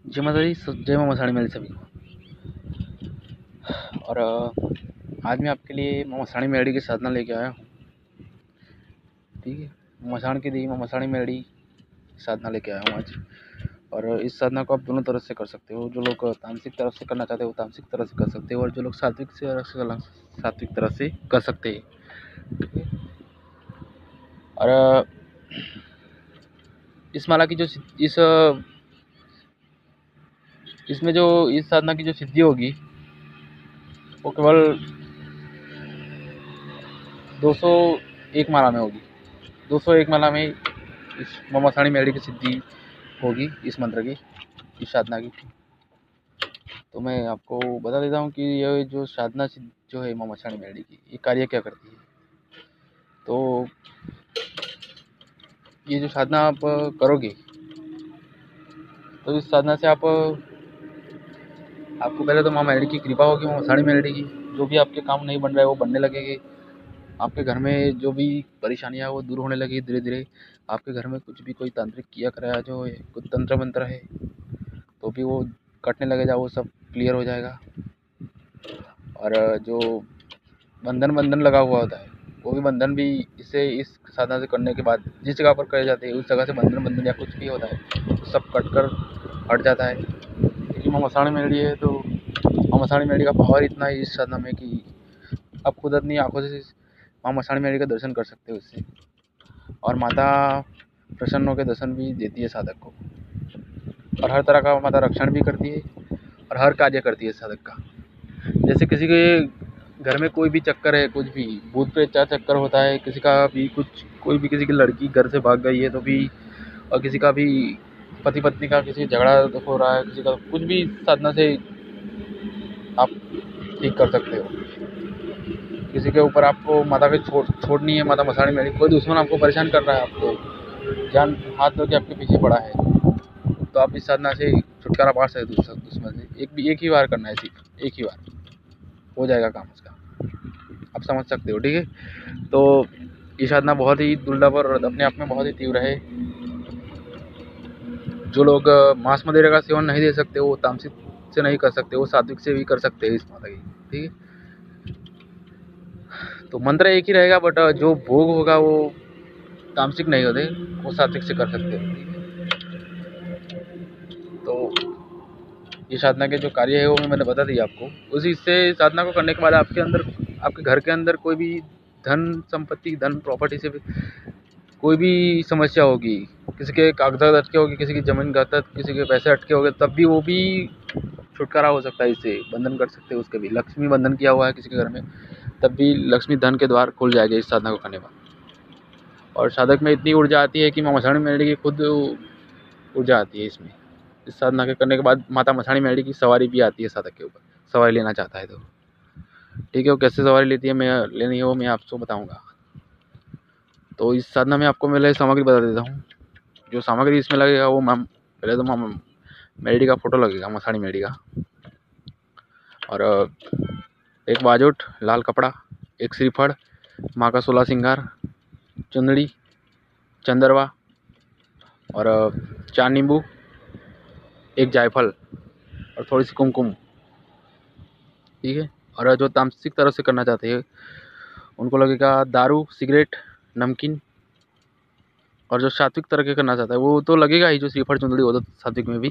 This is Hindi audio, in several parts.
जय माता दी, जय मां मसाणी मेरी सभी को। और आज मैं आपके लिए मां मसाणी मेलड़ी की साधना लेके आया हूँ। ठीक है, मसाण की देवी मां मसाणी मेलड़ी साधना लेके आया हूँ आज। और इस साधना को आप दोनों तरफ से कर सकते हो। जो लोग तामसिक तरफ से करना चाहते हो वो तामसिक तरफ से कर सकते हो, और जो लोग सात्विक तरफ से कर सकते हैं। ठीक है, और इस माला की जो इसमें जो इस साधना की जो सिद्धि होगी वो केवल 201 माला में होगी। 201 माला में इस मां मसाणी मेलड़ी की सिद्धि होगी, इस मंत्र की, इस साधना की। तो मैं आपको बता देता हूँ कि ये जो साधना जो है मां मसाणी मेलड़ी की, ये कार्य क्या करती है। तो ये जो साधना आप करोगे तो इस साधना से आपको पहले तो मां मेलड़ी की कृपा होगी, मां मसाणी मेलड़ी की। जो भी आपके काम नहीं बन रहा है वो बनने लगेंगे। आपके घर में जो भी परेशानियां वो दूर होने लगी धीरे धीरे। आपके घर में कुछ भी कोई तांत्रिक किया कराया जो है, कुछ तंत्र मंत्र है तो भी वो कटने लगेगा, वो सब क्लियर हो जाएगा। और जो बंधन लगा हुआ होता है वो भी बंधन भी इस साधना से करने के बाद जिस जगह पर करे जाते हैं उस जगह से बंधन या कुछ भी होता है तो सब कट कर हट जाता है। क्योंकि मां मसाणी मेलड़ी है तो मां मसाणी मेलड़ी का पावर इतना है इस साधना में कि आप खुद अपनी आंखों से मां मसाणी मेलड़ी का दर्शन कर सकते हो इससे। और माता प्रसन्न होकर दर्शन भी देती है साधक को, और हर तरह का माता रक्षण भी करती है और हर कार्य करती है साधक का। जैसे किसी के घर में कोई भी चक्कर है, कुछ भी भूत प्रेत का चक्कर होता है, किसी का भी कुछ, कोई भी किसी की लड़की घर से भाग गई है तो भी, और किसी का भी पति पत्नी का किसी झगड़ा हो रहा है, किसी का कुछ भी साधना से आप ठीक कर सकते हो। किसी के ऊपर आपको माता की छोड़नी है, माता मसाणी मेलड़ी, कोई दुश्मन आपको परेशान कर रहा है, आपको जान हाथ धो के आपके पीछे पड़ा है, तो आप इस साधना से छुटकारा पा सकते हो दुश्मन से। एक ही बार करना है, सिर्फ एक ही बार हो जाएगा काम उसका। आप समझ सकते हो। ठीक है, तो ये साधना बहुत ही दुर्लभ और अपने आप में बहुत ही तीव्र है। जो लोग मांस मदिरा का सेवन नहीं दे सकते वो तामसिक से नहीं कर सकते, वो सात्विक से भी कर सकते हैं इस माता की। ठीक है, तो मंत्र एक ही रहेगा, बट जो भोग होगा वो तामसिक नहीं होते, वो सात्विक से कर सकते हैं। तो ये साधना के जो कार्य है वो मैंने बता दिया आपको। उसी से साधना को करने के बाद आपके अंदर, आपके घर के अंदर कोई भी धन संपत्ति, धन प्रॉपर्टी से कोई भी समस्या होगी, किसी के कागजात अटके होगी, किसी की जमीन कागजात, किसी के पैसे अटके होंगे, तब भी वो भी छुटकारा हो सकता है। इससे बंधन कर सकते हैं उसके भी। लक्ष्मी बंधन किया हुआ है किसी के घर में, तब भी लक्ष्मी धन के द्वार खुल जाएंगे इस साधना को करने के बाद। और साधक में इतनी ऊर्जा आती है कि मां मसाणी मेलड़ी की खुद ऊर्जा आती है इसमें। इस साधना के करने के बाद माता मसाणी मेलड़ी की सवारी भी आती है साधक के ऊपर, सवारी लेना चाहता है तो। ठीक है, वो कैसे सवारी लेती है, मैं लेनी है वो मैं आपको बताऊंगा। तो इस साधना में आपको मैं सामग्री बता देता हूँ। जो सामग्री इसमें लगेगा वो पहले तो मां मेलड़ी का फोटो लगेगा, मसाणी मेलड़ी का, और एक बाजोट, लाल कपड़ा, एक श्रीफल, माँ का 16 श्रृंगार, चुंदड़ी, चंदरवा, और 4 नींबू, एक जायफल और थोड़ी सी कुमकुम। ठीक है, और जो तामसिक तरह से करना चाहते हैं उनको लगेगा दारू, सिगरेट, नमकीन। और जो सात्विक तरह के करना चाहता है वो तो लगेगा ही, जो श्रीफल चुंदड़ी होता है सात्विक में भी।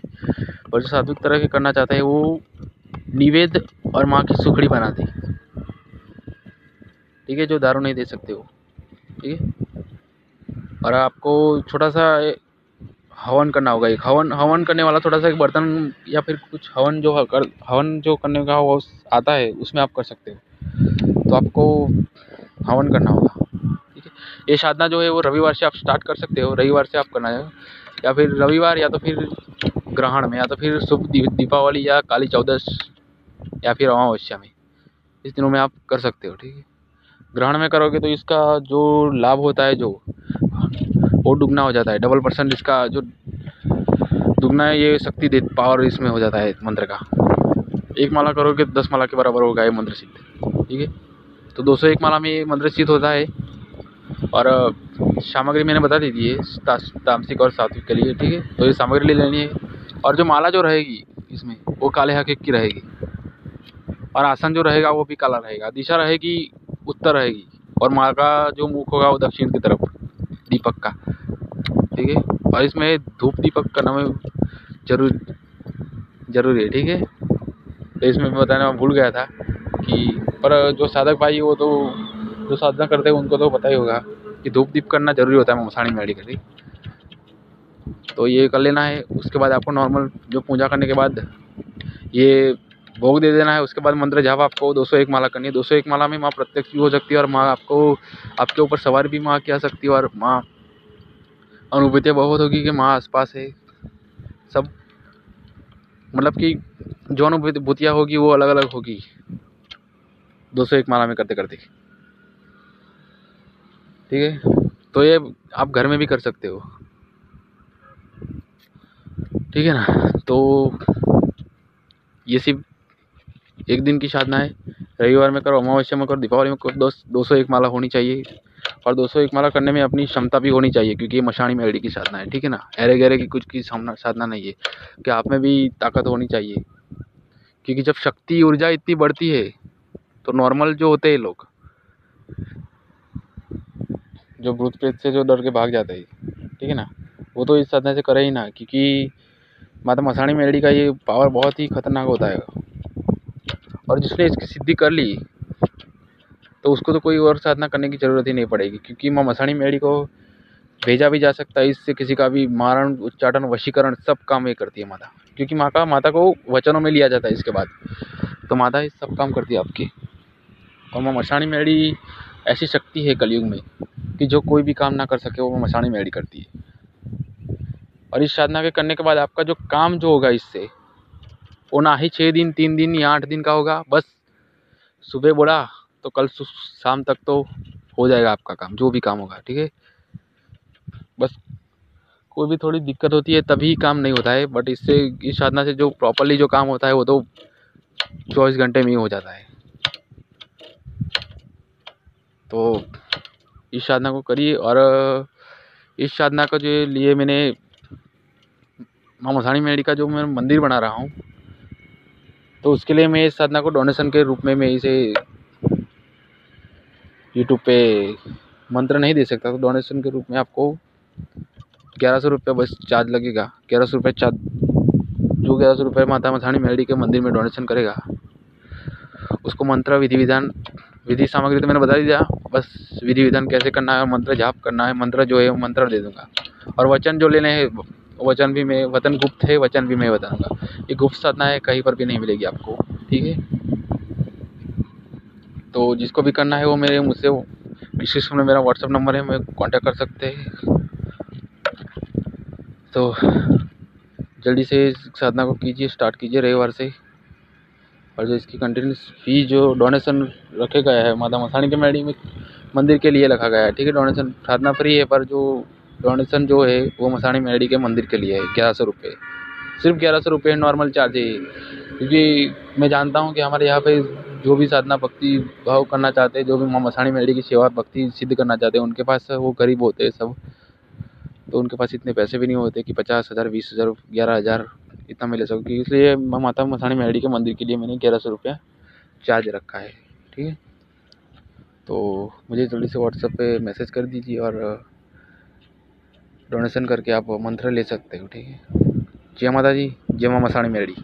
और जो सात्विक तरह के करना चाहता है वो निवेद और माँ की सुखड़ी बनाती। ठीक है, जो दारू नहीं दे सकते वो। ठीक है, और आपको छोटा सा हवन करना होगा। एक हवन करने वाला छोटा सा एक बर्तन या फिर कुछ हवन जो करने का वो आता है उसमें आप कर सकते हो। तो आपको हवन करना होगा। ठीक है, ये साधना जो है वो रविवार से आप स्टार्ट कर सकते हो। रविवार से आप करना है, या फिर रविवार, या तो फिर ग्रहण में, या तो फिर शुभ दीपावली या काली चौदस, या फिर अमावस्या में, इस दिनों में आप कर सकते हो। ठीक है, ग्रहण में करोगे तो इसका जो लाभ होता है जो वो दुगना हो जाता है, डबल % इसका जो दुगना है ये शक्ति दे, पावर इसमें हो जाता है मंत्र का। एक माला करोगे 10 माला के बराबर होगा ये मंत्र सिद्ध। ठीक है, तो 201 माला में ये मंत्र सिद्ध होता है। और सामग्री मैंने बता दी थी है तामसिक और सात्विक के लिए। ठीक है, तो ये सामग्री ले लेनी है। और जो माला जो रहेगी इसमें वो काले हकीक की रहेगी, और आसन जो रहेगा वो भी काला रहेगा। दिशा रहेगी उत्तर रहेगी, और माँ का जो मुख होगा वो दक्षिण की तरफ दीपक का, ठीक है। और इसमें धूप दीपक करना में जरूरी है, ठीक है। तो इसमें मैं बताना भूल गया था कि, पर जो साधक भाई वो तो जो साधना करते हैं उनको तो पता ही होगा कि धूप दीप करना जरूरी होता है मसाणी मेलडी के लिए। तो ये कर लेना है। उसके बाद आपको नॉर्मल जो पूजा करने के बाद ये भोग दे देना है। उसके बाद मंत्र जाप आपको 201 माला करनी है। 201 माला में माँ प्रत्यक्ष भी हो सकती है, और माँ आपको आपके ऊपर सवार भी माँ क्या सकती है, और माँ अनुभूतियाँ बहुत होगी कि माँ आसपास है। सब मतलब कि जो अनुभूतियाँ होगी वो अलग अलग होगी 201 माला में करते करते, ठीक है। तो ये आप घर में भी कर सकते हो, ठीक है ना। तो ये सिर्फ एक दिन की साधना है। रविवार में करो, अमावस्या में करो, दीपावली में करो, 201 माला होनी चाहिए। और 201 माला करने में अपनी क्षमता भी होनी चाहिए, क्योंकि ये मशाणी मेलडी की साधना है, ठीक है ना। अरे गहरे की कुछ की साधना नहीं है, कि आप में भी ताकत होनी चाहिए। क्योंकि जब शक्ति ऊर्जा इतनी बढ़ती है तो नॉर्मल जो होते हैं लोग, जो भूत प्रेत से जो डर के भाग जाते हैं, ठीक है ना, वो तो इस साधना से करे ही ना। क्योंकि माता मसाणी मेलडी का ये पावर बहुत ही खतरनाक होता है, और जिसने इसकी सिद्धि कर ली तो उसको तो कोई और साधना करने की ज़रूरत ही नहीं पड़ेगी। क्योंकि माँ मसाणी मेलडी को भेजा भी जा सकता है, इससे किसी का भी मारण उच्चाटन वशीकरण सब काम ये करती है माता। क्योंकि माता को वचनों में लिया जाता है इसके बाद, तो माता ये सब काम करती है आपकी। और माँ मसाणी मेलडी ऐसी शक्ति है कलयुग में कि जो कोई भी काम ना कर सके वो माँ मसाणी मेलडी करती है। और इस साधना के करने के बाद आपका जो काम जो होगा इससे, वो ना ही 6 दिन 3 दिन या 8 दिन का होगा। बस सुबह बोला तो कल शाम तक तो हो जाएगा आपका काम, जो भी काम होगा, ठीक है। बस कोई भी थोड़ी दिक्कत होती है तभी काम नहीं होता है, बट इससे इस साधना से जो प्रॉपरली जो काम होता है वो तो 24 घंटे में ही हो जाता है। तो इस साधना को करिए। और इस साधना का जो लिए मैंने माँ मसाणी मेलडी का जो मैं मंदिर बना रहा हूँ, तो उसके लिए मैं इस साधना को डोनेशन के रूप में मैं इसे यूट्यूब पे मंत्र नहीं दे सकता, तो डोनेशन के रूप में आपको 1100 रुपये बस चार्ज लगेगा। 1100 रुपये चार्ज, जो 1100 रुपये माता मसाणी मेलडी के मंदिर में डोनेशन करेगा उसको मंत्र विधि सामग्री तो मैंने बता दिया। बस विधि विधान कैसे करना है, मंत्र जाप करना है, मंत्र जो है मंत्र दे दूंगा। और वचन जो लेने हैं वचन भी मैं, वचन गुप्त है, वचन भी मैं बताऊंगा। ये गुप्त साधना है, कहीं पर भी नहीं मिलेगी आपको, ठीक है। तो जिसको भी करना है वो मेरे मुझसे डिस्क्रिप्शन में मेरा व्हाट्सअप नंबर है, मैं कांटेक्ट कर सकते हैं। तो जल्दी से इस साधना को कीजिए, स्टार्ट कीजिए रविवार से। और जो इसकी कंटिन्यूस फी जो डोनेशन रखे गया है माता मसाणी के मेलडी में मंदिर के लिए रखा गया है, ठीक है। डोनेशन साधना फ्री है, पर जो डोनेशन जो है वो मसाणी मेलडी के मंदिर के लिए है। 1100 रुपये, सिर्फ 1100 रुपये नॉर्मल चार्ज है। क्योंकि मैं जानता हूँ कि हमारे यहाँ पे जो भी साधना भक्ति भाव करना चाहते हैं, जो भी माँ मसाणी मेलडी की सेवा भक्ति सिद्ध करना चाहते हैं, उनके पास वो गरीब होते हैं सब, तो उनके पास इतने पैसे भी नहीं होते कि 50,000 20,000 11,000 इतना मैं ले सकूँ। इसलिए माता मसाणी मेलडी के मंदिर के लिए मैंने 1100 रुपया चार्ज रखा है, ठीक है। तो मुझे जल्दी से व्हाट्सएप पे मैसेज कर दीजिए और डोनेशन करके आप मंत्र ले सकते हो, ठीक है। जय माता जी, जय माँ मसाणी मेलडी।